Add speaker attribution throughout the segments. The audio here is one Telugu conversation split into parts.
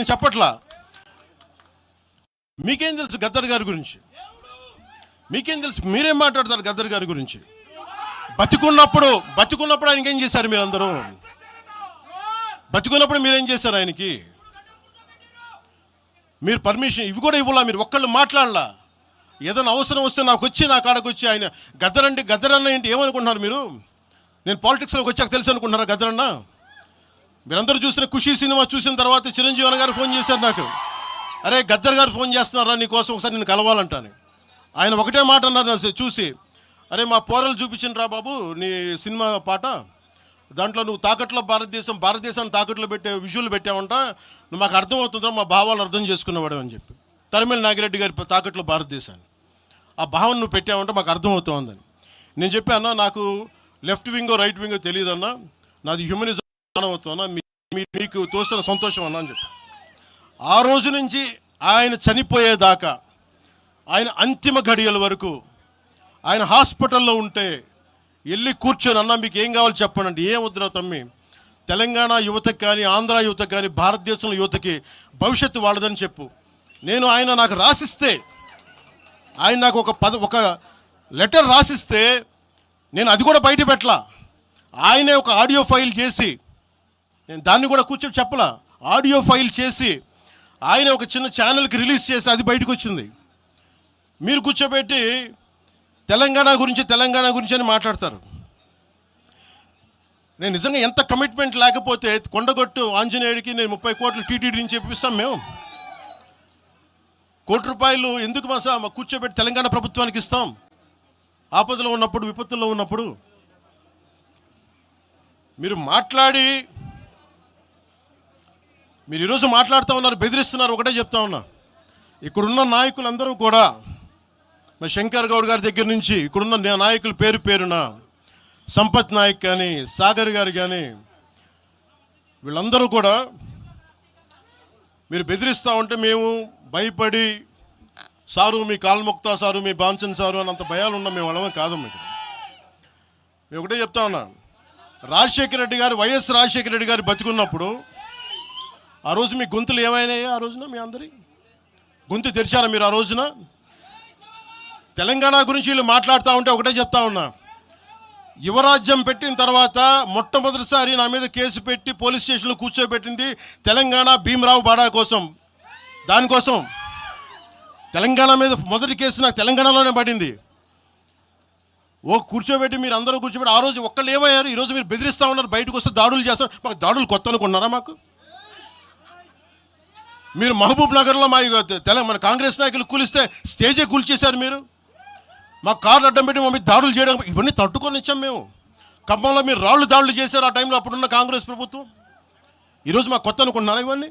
Speaker 1: చెప్పట్లా. మీకేం తెలుసు గద్దర్ గారి గురించి? మీకేం తెలుసు? మీరేం మాట్లాడతారు గద్దర్ గారి గురించి? బతికున్నప్పుడు ఆయనకి ఏం చేశారు? మీరందరూ బతికున్నప్పుడు మీరేం చేశారు ఆయనకి? మీరు పర్మిషన్ ఇవి కూడా ఇవ్వాలా? మీరు ఒక్కళ్ళు మాట్లాడలా? ఏదైనా అవసరం వస్తే నా కాడకు వచ్చి ఆయన గద్దర్ అన్న ఏంటి ఏమనుకుంటున్నారు మీరు? నేను పాలిటిక్స్లోకి వచ్చాక తెలుసు అనుకుంటున్నారా గద్దర్ అన్న? మీరందరూ చూసిన ఖుషీ సినిమా చూసిన తర్వాత చిరంజీవి అన్న గారు ఫోన్ చేశారు నాకు. అరే గద్దర్ గారు ఫోన్ చేస్తున్నారా నీకోసం, ఒకసారి నేను కలవాలంటాను. ఆయన ఒకటే మాట అన్నారు చూసి, అరే మా పోరలు చూపించిన రా బాబు నీ సినిమా పాట, దాంట్లో నువ్వు తాకట్లో భారతదేశాన్ని తాకట్లో పెట్టే విజువల్ పెట్టావంట, నువ్వు మాకు అర్థమవుతుందా, మా భావాలు అర్థం చేసుకునేవాడు అని చెప్పి. తరిమేల నాగిరెడ్డి గారి తాకట్లో భారతదేశాన్ని ఆ భావన నువ్వు పెట్టావంటే మాకు అర్థమవుతుందని నేను చెప్పాను. నాకు లెఫ్ట్ వింగో రైట్ వింగో తెలియదన్నా, నాది హ్యూమనిజం అవుతున్నా, మీకు తోసిన సంతోషం అన్నా అని చెప్పి. ఆ రోజు నుంచి ఆయన చనిపోయేదాకా, ఆయన అంతిమ ఘడియల వరకు ఆయన హాస్పిటల్లో ఉంటే వెళ్ళి కూర్చొని, అన్నా మీకు ఏం కావాలో చెప్పండి అంటే, ఏం వద్దురా తమ్మి, తెలంగాణ యువతకి కానీ ఆంధ్ర యువతకి కానీ భారతదేశంలో యువతకి భవిష్యత్తు వాళ్ళదని చెప్పు. ఆయన నాకు రాసిస్తే, ఆయన నాకు ఒక లెటర్ రాసిస్తే నేను అది కూడా బయట పెట్టలా. ఆయనే ఒక ఆడియో ఫైల్ చేసి, నేను దాన్ని కూడా కూర్చొని చెప్పలా, ఆడియో ఫైల్ చేసి ఆయన ఒక చిన్న ఛానల్కి రిలీజ్ చేసి అది బయటకు వచ్చింది. మీరు కూర్చోబెట్టి తెలంగాణ గురించి అని మాట్లాడతారు. నేను నిజంగా ఎంత కమిట్మెంట్ లేకపోతే కొండగొట్టు ఆంజనేయుడికి నేను 30 కోట్లు టీటీడీ నుంచి ఇప్పిస్తాం. మేము ₹1 కోటి ఎందుకు మా కూర్చోబెట్టి తెలంగాణ ప్రభుత్వానికి ఇస్తాం? ఆపదలో ఉన్నప్పుడు, విపత్తుల్లో ఉన్నప్పుడు మీరు మాట్లాడి, మీరు ఈరోజు మాట్లాడుతూ ఉన్నారు, బెదిరిస్తున్నారు. ఒకటే చెప్తా ఉన్నా, ఇక్కడున్న నాయకులందరూ కూడా, మరి శంకర్ గౌడ్ గారి దగ్గర నుంచి ఇక్కడున్న నాయకులు పేరున సంపత్ నాయక్ కానీ సాగర్ గారు కానీ వీళ్ళందరూ కూడా మీరు బెదిరిస్తూ ఉంటే మేము భయపడి, సారు మీ కాల్ముక్తా సారు, మీ బాంచన్ సారు అన్నంత భయాలు ఉన్నాం. మేము వాళ్ళమే కాదు. మీకు మేము ఒకటే చెప్తా ఉన్నా, వైఎస్ రాజశేఖర రెడ్డి గారు బతికున్నప్పుడు ఆ రోజు మీ గొంతులు ఏమైనాయి? ఆ రోజున మీ అందరి గొంతు తెరిచారా మీరు? ఆ రోజున తెలంగాణ గురించి వీళ్ళు మాట్లాడుతూ ఉంటే ఒకటే చెప్తా ఉన్నా, యువరాజ్యం పెట్టిన తర్వాత మొట్టమొదటిసారి నా మీద కేసు పెట్టి పోలీస్ స్టేషన్లో కూర్చోబెట్టింది తెలంగాణ భీమరావు బాడా కోసం. దానికోసం తెలంగాణ మీద మొదటి కేసు నాకు తెలంగాణలోనే పడింది. కూర్చోబెట్టి మీరు అందరూ కూర్చోబెట్టి, ఆ రోజు ఒక్కళ్ళు ఏమయ్యారు? ఈరోజు మీరు బెదిరిస్తూ ఉన్నారు, బయటకు వస్తే దాడులు చేస్తారు. మాకు దాడులు కొత్త అనుకున్నారా? మాకు మీరు మహబూబ్ నగర్లో మన కాంగ్రెస్ నాయకులు కూలిస్తే స్టేజే కూల్చేశారు. మీరు మా కార్లు అడ్డం పెట్టి మా మీద దాడులు చేయడం, ఇవన్నీ తట్టుకొని ఇచ్చాం మేము. ఖమ్మంలో మీరు దాడులు చేశారు ఆ టైంలో, అప్పుడున్న కాంగ్రెస్ ప్రభుత్వం. ఈరోజు మాకు కొత్త అనుకుంటున్నారా ఇవన్నీ?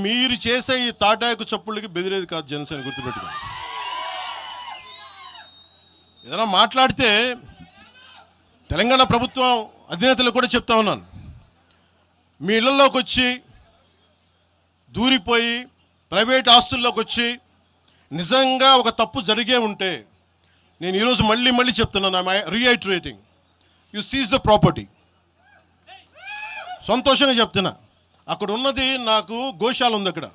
Speaker 1: మీరు చేసే ఈ తాటాకు చప్పుళ్ళకి బెదిరేది కాదు జనసేన, గుర్తుపెట్టుకోండి. ఏదైనా మాట్లాడితే తెలంగాణ ప్రభుత్వం అధినేతలు కూడా చెప్తా ఉన్నాను, మీ ఇళ్లలోకి వచ్చి దూరిపోయి ప్రైవేట్ ఆస్తుల్లోకి వచ్చి నిజంగా ఒక తప్పు జరిగే ఉంటే, నేను ఈరోజు మళ్ళీ చెప్తున్నాను, రీఐటరేటింగ్, యు సీజ్ ద ప్రాపర్టీ. సంతోషంగా చెప్తున్నా. అక్కడ ఉన్నది నాకు గోశాల ఉంది. అక్కడ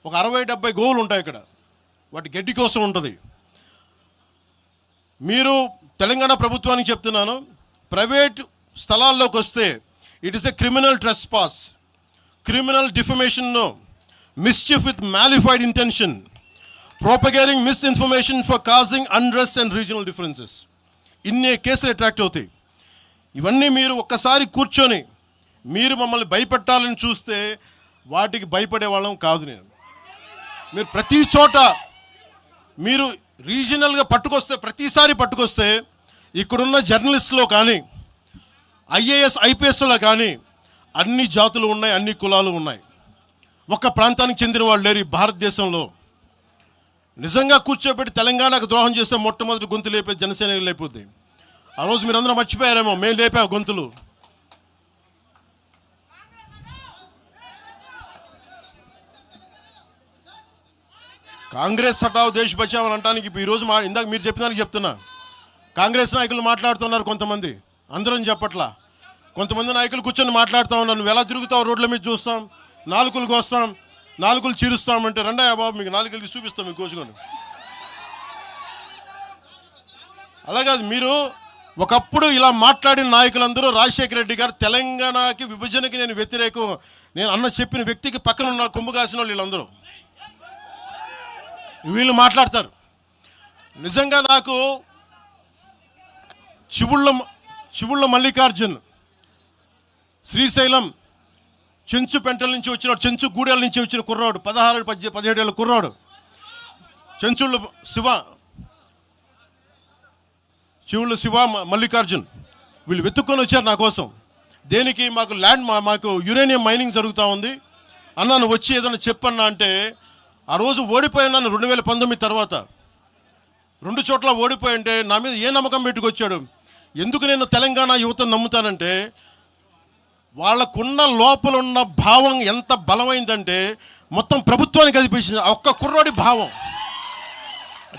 Speaker 1: ఒక 60-70 గోవులు ఉంటాయి. అక్కడ వాటి గడ్డి కోసం ఉంటుంది. మీరు తెలంగాణ ప్రభుత్వానికి చెప్తున్నాను, ప్రైవేట్ స్థలాల్లోకి వస్తే it is a criminal trespass, criminal defamation, mischief with malafide intention, propagating misinformation for causing unrest and regional differences. ఇన్ని కేసులు అట్రాక్ట్ అవుతాయి. ఇవన్నీ మీరు ఒక్కసారి కూర్చొని మీరు మమ్మల్ని భయపెట్టాలని చూస్తే వాటికి భయపడే వాళ్ళం కాదు. మీరు ప్రతి చోట మీరు రీజనల్గా ప్రతిసారి పట్టుకొస్తే ఇక్కడున్న జర్నలిస్టులో కానీ ఐఏఎస్ ఐపీఎస్లో కానీ అన్ని జాతులు ఉన్నాయి, అన్ని కులాలు ఉన్నాయి. ఒక్క ప్రాంతానికి చెందిన వాళ్ళు లేరు ఈ భారతదేశంలో. నిజంగా కూర్చోబెట్టి తెలంగాణకు ద్రోహం చేస్తే మొట్టమొదటి గొంతు లేపే జనసేన లేకపోతే. ఆ రోజు మీరు అందరూ మర్చిపోయారేమో, మేము లేపాం గొంతులు. కాంగ్రెస్ హటావ్ దేశ్ బచావ్ అని అంటానికి ఈరోజు ఇందాక మీరు చెప్పిన దానికి చెప్తున్నా, కాంగ్రెస్ నాయకులు మాట్లాడుతున్నారు కొంతమంది, అందరం చెప్పట్లా. కొంతమంది నాయకులు కూర్చొని మాట్లాడుతూ ఉన్నారు, నువ్వు ఎలా తిరుగుతావు, రోడ్ల మీద చూస్తాం, నాలుకలకు వస్తాం, నాలుకలు చీరుస్తామంటే రండయ్యా బాబు మీకు నాలుకలు తీసి చూపిస్తాం మీకు కోసుకొని. అలాగే మీరు ఒకప్పుడు ఇలా మాట్లాడిన నాయకులందరూ రాజశేఖర రెడ్డి గారు తెలంగాణకి విభజనకి నేను వ్యతిరేకం నేను అన్న చెప్పిన వ్యక్తికి పక్కన ఉన్న కొమ్ము కాసిన వాళ్ళు వీళ్ళందరూ మాట్లాడతారు. నిజంగా నాకు చివుళ్ళ మల్లికార్జున్ శ్రీశైలం చెంచుపెంటల నుంచి వచ్చిన చెంచు గూడెల నుంచి వచ్చిన కుర్రాడు 16-17 ఏళ్ళ కుర్రాడు, చెంచుళ్ళ చివుళ్ళ శివ మల్లికార్జున్ వీళ్ళు వెతుక్కొని వచ్చారు నా కోసం. దేనికి? మాకు యురేనియం మైనింగ్ జరుగుతూ ఉంది అన్న, నువ్వు వచ్చి ఏదైనా చెప్పన్నా అంటే ఆ రోజు ఓడిపోయినాను 2019 తర్వాత 2 చోట్ల ఓడిపోయి అంటే నా మీద ఏ నమ్మకం పెట్టుకొచ్చాడు. ఎందుకు నేను తెలంగాణ యువతను నమ్ముతానంటే వాళ్ళకున్న లోపలున్న భావం ఎంత బలమైందంటే మొత్తం ప్రభుత్వానికి కదిపించింది ఒక్క కుర్రోడి భావం.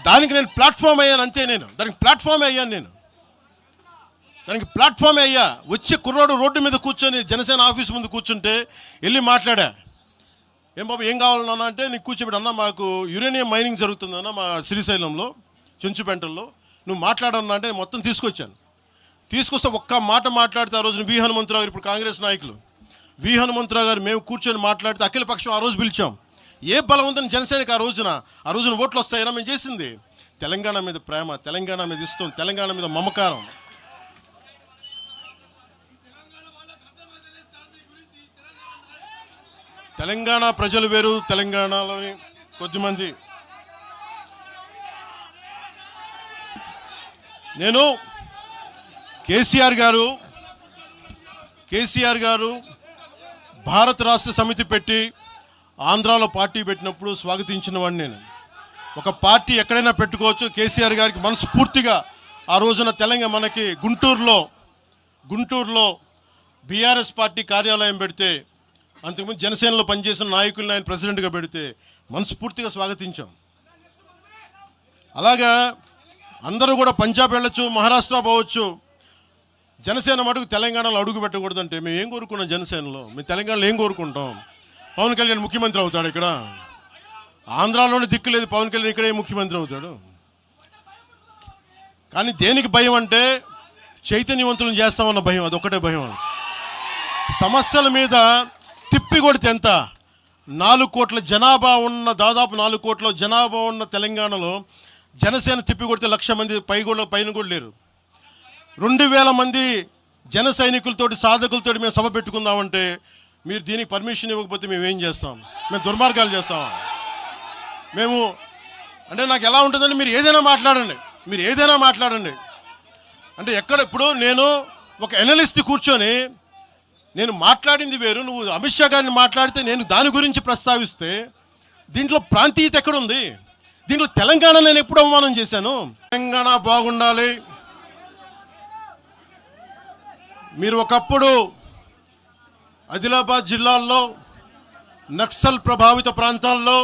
Speaker 1: దానికి నేను ప్లాట్ఫామ్ అయ్యాను అంతే. దానికి ప్లాట్ఫామే అయ్యా. వచ్చి కుర్రోడు రోడ్డు మీద కూర్చొని జనసేన ఆఫీస్ ముందు కూర్చుంటే వెళ్ళి మాట్లాడా, ఏం బాబు ఏం కావాలన్నా అంటే నీకు కూర్చోబెట్టి అన్న మాకు యురేనియం మైనింగ్ జరుగుతుందన్న మా శ్రీశైలంలో చెంచుపెంటల్లో, నువ్వు మాట్లాడన్నా అంటే మొత్తం తీసుకొస్తే ఒక్క మాట మాట్లాడితే ఆ రోజున వి హనుమంతరావు గారు, ఇప్పుడు కాంగ్రెస్ నాయకులు వి హనుమంతరావు గారు మేము కూర్చొని మాట్లాడితే అఖిల పక్షం ఆ రోజు పిలిచాం. ఏ బలం ఉందని జనసేనకి ఆ రోజున ఓట్లు వస్తాయన్నా మేము చేసింది తెలంగాణ మీద ప్రేమ, తెలంగాణ మీద ఇష్టం, తెలంగాణ మీద మమకారం. తెలంగాణ ప్రజలు వేరు, తెలంగాణలోని కొద్దిమంది. నేను కేసీఆర్ గారు భారత రాష్ట్ర సమితి పెట్టి ఆంధ్రాలో పార్టీ పెట్టినప్పుడు స్వాగతించిన వాడిని నేను. ఒక పార్టీ ఎక్కడైనా పెట్టుకోవచ్చు. కేసీఆర్ గారికి మనస్ఫూర్తిగా ఆ రోజున మనకి గుంటూరులో బీఆర్ఎస్ పార్టీ కార్యాలయం పెడితే, అంతకుముందు జనసేనలో పనిచేసిన నాయకులను ఆయన ప్రెసిడెంట్గా పెడితే మనస్ఫూర్తిగా స్వాగతించాం. అలాగా అందరూ కూడా పంజాబ్ వెళ్ళొచ్చు, మహారాష్ట్ర పోవచ్చు, జనసేన మటుకు తెలంగాణలో అడుగు పెట్టకూడదంటే మేము ఏం కోరుకున్నాం? జనసేనలో మేము తెలంగాణలో ఏం కోరుకుంటాం? పవన్ కళ్యాణ్ ముఖ్యమంత్రి అవుతాడు ఇక్కడ, ఆంధ్రాలోనే దిక్కు లేదు, పవన్ కళ్యాణ్ ఇక్కడే ముఖ్యమంత్రి అవుతాడు. కానీ దేనికి భయం అంటే చైతన్యవంతులను చేస్తామన్న భయం, అదొక్కటే భయం. సమస్యల మీద తిప్పి కొడితే ఎంత? 4 కోట్ల జనాభా ఉన్న, దాదాపు 4 కోట్ల జనాభా ఉన్న తెలంగాణలో జనసేన తిప్పి కొడితే 1,00,000 మంది పైన కూడా లేరు. 2,000 మంది జన సైనికులతోటి సాధకులతోటి మేము సభ పెట్టుకుందామంటే మీరు దీనికి పర్మిషన్ ఇవ్వకపోతే మేము ఏం చేస్తాం? మేము దుర్మార్గాలు చేస్తామా? మేము అంటే నాకు ఎలా ఉంటుందంటే మీరు ఏదైనా మాట్లాడండి అంటే ఎక్కడ. ఇప్పుడు నేను ఒక ఎనలిస్ట్ కూర్చొని నేను మాట్లాడింది వేరు, నువ్వు అమిత్ షా గారిని మాట్లాడితే నేను దాని గురించి ప్రస్తావిస్తే దీంట్లో ప్రాంతీయత ఎక్కడుంది? దీంట్లో తెలంగాణ నేను ఎప్పుడు అవమానం చేశాను? తెలంగాణ బాగుండాలి. మీరు ఒకప్పుడు ఆదిలాబాద్ జిల్లాల్లో నక్సల్ ప్రభావిత ప్రాంతాల్లో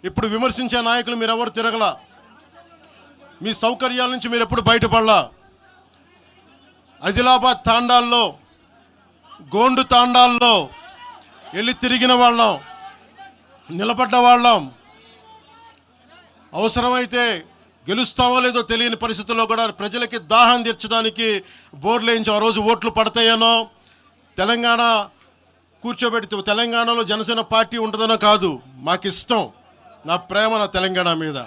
Speaker 1: ఇప్పుడు విమర్శించే నాయకులు మీరెవరు తిరగల, మీ సౌకర్యాల నుంచి మీరు ఎప్పుడు బయటపడలా. ఆదిలాబాద్ తాండాల్లో, గోండు తాండాల్లో వెళ్ళి తిరిగిన వాళ్ళం, నిలబడ్డ వాళ్ళం. అవసరమైతే గెలుస్తామో లేదో తెలియని పరిస్థితుల్లో కూడా ప్రజలకి దాహం తీర్చడానికి బోర్లు వేయించాం. ఆ రోజు ఓట్లు పడతాయనో, తెలంగాణ కూర్చోబెడితే తెలంగాణలో జనసేన పార్టీ ఉంటుందనో కాదు, మాకు ఇష్టం, నా ప్రేమ నా తెలంగాణ మీద.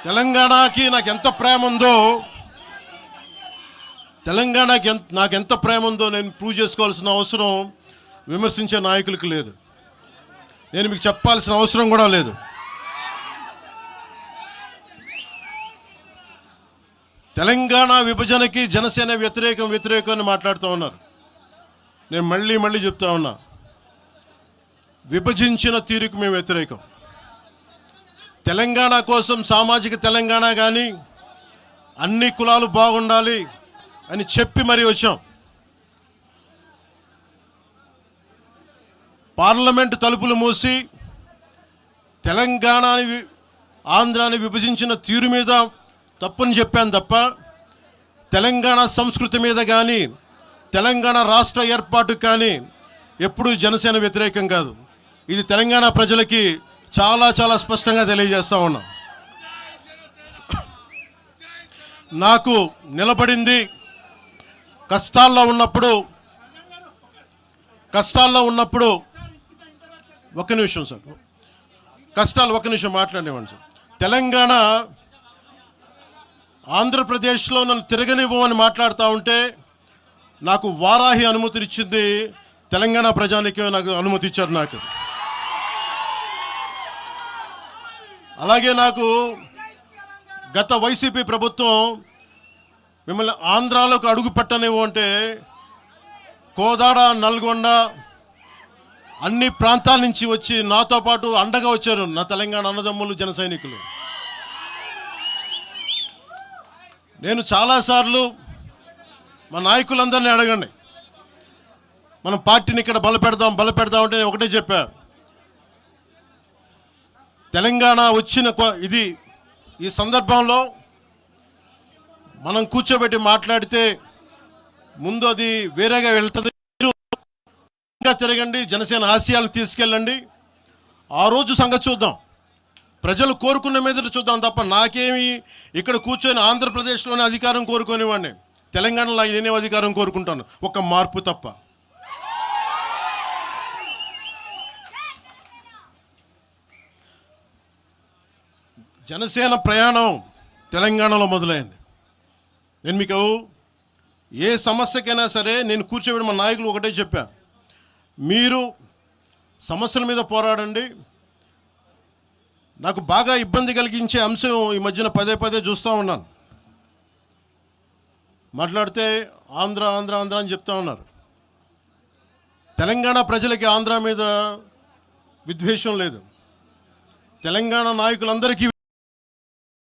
Speaker 1: తెలంగాణకి నాకు ఎంత ప్రేమ ఉందో, నాకెంత ప్రేమ ఉందో నేను ప్రూవ్ చేసుకోవాల్సిన అవసరం విమర్శించే నాయకులకు లేదు. నేను మీకు చెప్పాల్సిన అవసరం కూడా లేదు. తెలంగాణ విభజనకి జనసేన వ్యతిరేకం అని మాట్లాడుతూ ఉన్నారు. నేను మళ్ళీ చెప్తా ఉన్నా, విభజించిన తీరుకు మేము వ్యతిరేకం. తెలంగాణ కోసం సామాజిక తెలంగాణ కానీ అన్ని కులాలు బాగుండాలి అని చెప్పి మరీ వచ్చాం. పార్లమెంటు తలుపులు మూసి తెలంగాణని ఆంధ్రాని విభజించిన తీరు మీద తప్పని చెప్పాను తప్ప తెలంగాణ సంస్కృతి మీద కానీ తెలంగాణ రాష్ట్ర ఏర్పాటు కానీ ఎప్పుడూ జనసేన వ్యతిరేకం కాదు. ఇది తెలంగాణ ప్రజలకి చాలా చాలా స్పష్టంగా తెలియజేస్తా ఉన్నాం. నాకు నిలబడింది కష్టాల్లో ఉన్నప్పుడు ఒక్క నిమిషం సార్, ఒక్క నిమిషం మాట్లాడేవాడిని సార్. తెలంగాణ ఆంధ్రప్రదేశ్లో నన్ను తిరగనివ్వమని మాట్లాడుతూ ఉంటే నాకు వారాహి అనుమతినిచ్చింది తెలంగాణ ప్రజానికి, నాకు అనుమతి ఇచ్చారు. నాకు అలాగే నాకు గత వైసీపీ ప్రభుత్వం మిమ్మల్ని ఆంధ్రాలోకి అడుగు పెట్టనివ్వు అంటే కోదాడ, నల్గొండ అన్ని ప్రాంతాల నుంచి వచ్చి నాతో పాటు అండగా వచ్చారు నా తెలంగాణ అన్నదమ్ములు, జన సైనికులు. నేను చాలాసార్లు మా నాయకులందరినీ అడగండి, మనం పార్టీని ఇక్కడ బలపెడదాం అంటే నేను ఒకటే చెప్పా, తెలంగాణ వచ్చిన ఈ సందర్భంలో మనం కూర్చోబెట్టి మాట్లాడితే ముందు అది వేరేగా వెళ్తుంది. మీరు తిరగండి, జనసేన ఆశయాలను తీసుకెళ్ళండి, ఆ రోజు సంగతి చూద్దాం, ప్రజలు కోరుకున్న మీద చూద్దాం తప్ప నాకేమి ఇక్కడ కూర్చొని ఆంధ్రప్రదేశ్లోనే అధికారం కోరుకునేవాడిని, తెలంగాణలో నేనే అధికారం కోరుకుంటాను, ఒక మార్పు తప్ప. జనసేన ప్రయాణం తెలంగాణలో మొదలైంది. నేను మీకు ఏ సమస్యకైనా సరే నేను కూర్చోబెట్టి మా నాయకులు ఒకటే చెప్పా, మీరు సమస్యల మీద పోరాడండి. నాకు బాగా ఇబ్బంది కలిగించే అంశం ఈ మధ్యన పదే చూస్తూ ఉన్నాను, మాట్లాడితే ఆంధ్ర అని చెప్తా ఉన్నారు. తెలంగాణ ప్రజలకి ఆంధ్ర మీద విద్వేషం లేదు, తెలంగాణ నాయకులందరికీ